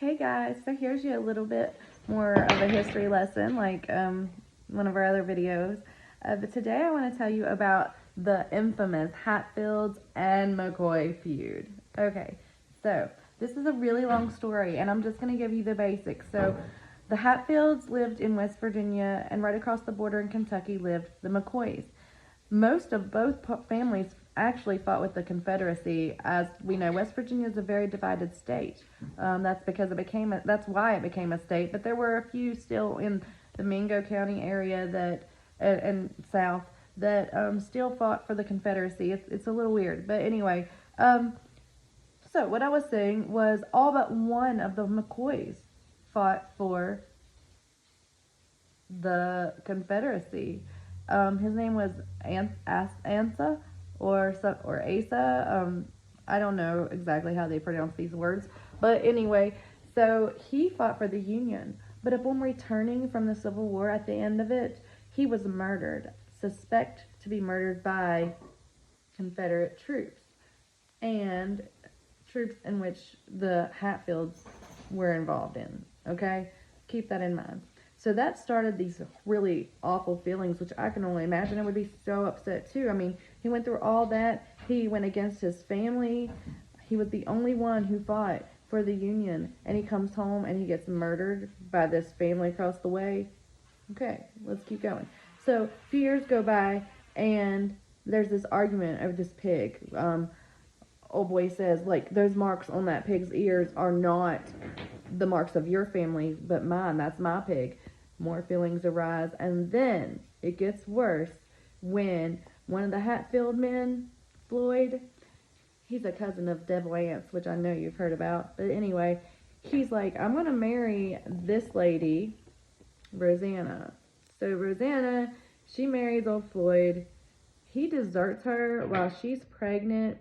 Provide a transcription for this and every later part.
Hey guys, so here's you a little bit more of a history lesson like one of our other videos. But today I want to tell you about the infamous Hatfields and McCoy feud. Okay, so this is a really long story and I'm just going to give you the basics. So the Hatfields lived in West Virginia, and right across the border in Kentucky lived the McCoys. Most of both families actually fought with the Confederacy. As we know, West Virginia is a very divided state. That's because that's why it became a state. But there were a few still in the Mingo County area that and south that still fought for the Confederacy. It's a little weird, but anyway. So what I was saying was all but one of the McCoys fought for the Confederacy. His name was Ansa or Asa. I don't know exactly how they pronounce these words, but anyway, so he fought for the Union. But upon returning from the Civil War, at the end of it, he was murdered, suspect to be murdered by Confederate troops, and troops in which the Hatfields were involved in. Okay, keep that in mind. So that started these really awful feelings, which I can only imagine. I would be so upset too. I mean, he went through all that. He went against his family. He was the only one who fought for the Union, and he comes home and he gets murdered by this family across the way. Okay, let's keep going. So a few years go by, and there's this argument over this pig. Old boy says, like, those marks on that pig's ears are not the marks of your family, but mine. That's my pig. More feelings arise, and then it gets worse when one of the Hatfield men, Floyd, he's a cousin of Devil Anse, which I know you've heard about, but anyway, he's like, I'm gonna marry this lady, Rosanna. So Rosanna, she marries old Floyd. He deserts her while she's pregnant,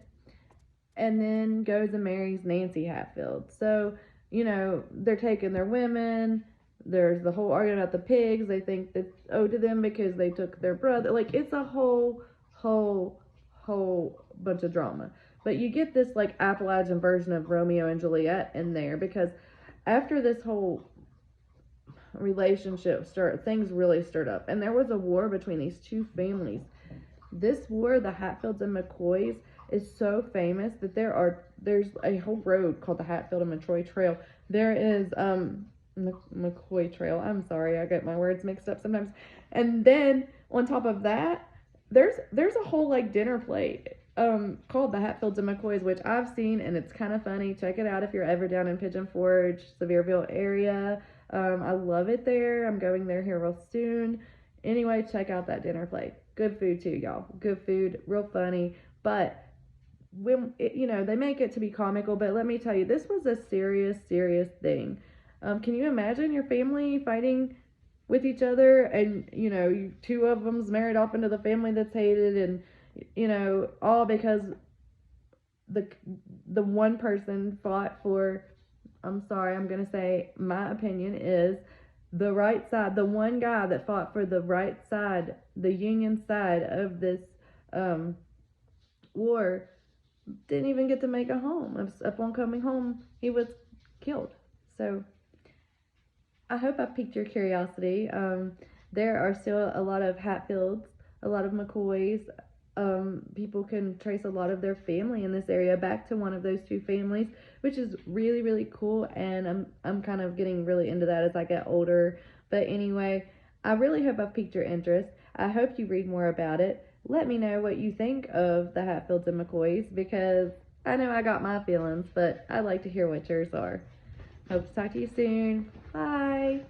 and then goes and marries Nancy Hatfield. So, they're taking their women. There's the whole argument about the pigs. They think that's owed to them because they took their brother. Like, it's a whole bunch of drama. But you get this, like, Appalachian version of Romeo and Juliet in there, because after this whole relationship things really stirred up. And there was a war between these two families. This war, the Hatfields and McCoys, is so famous that there's a whole road called the Hatfield and McCoy Trail. There is McCoy Trail. I'm sorry, I get my words mixed up sometimes. And then on top of that, there's a whole like dinner plate called the Hatfields and McCoys, which I've seen, and it's kind of funny. Check it out if you're ever down in Pigeon Forge, Sevierville area. I love it there. I'm going there here real soon. Anyway, check out that dinner plate. Good food too, y'all. Good food, real funny. But when they make it to be comical, but let me tell you, this was a serious thing. Can you imagine your family fighting with each other, and two of them's married off into the family that's hated, and all because the one person fought for, I'm sorry, I'm gonna say my opinion is the right side. The one guy that fought for the right side, the Union side of this war, didn't even get to make a home. Upon coming home, he was killed. So I hope I've piqued your curiosity. There are still a lot of Hatfields, a lot of McCoys. People can trace a lot of their family in this area back to one of those two families, which is really cool, and I'm kind of getting really into that as I get older. But anyway, I really hope I've piqued your interest. I hope you read more about it. Let me know what you think of the Hatfields and McCoys, because I know I got my feelings, but I'd like to hear what yours are. Hope to talk to you soon. Bye.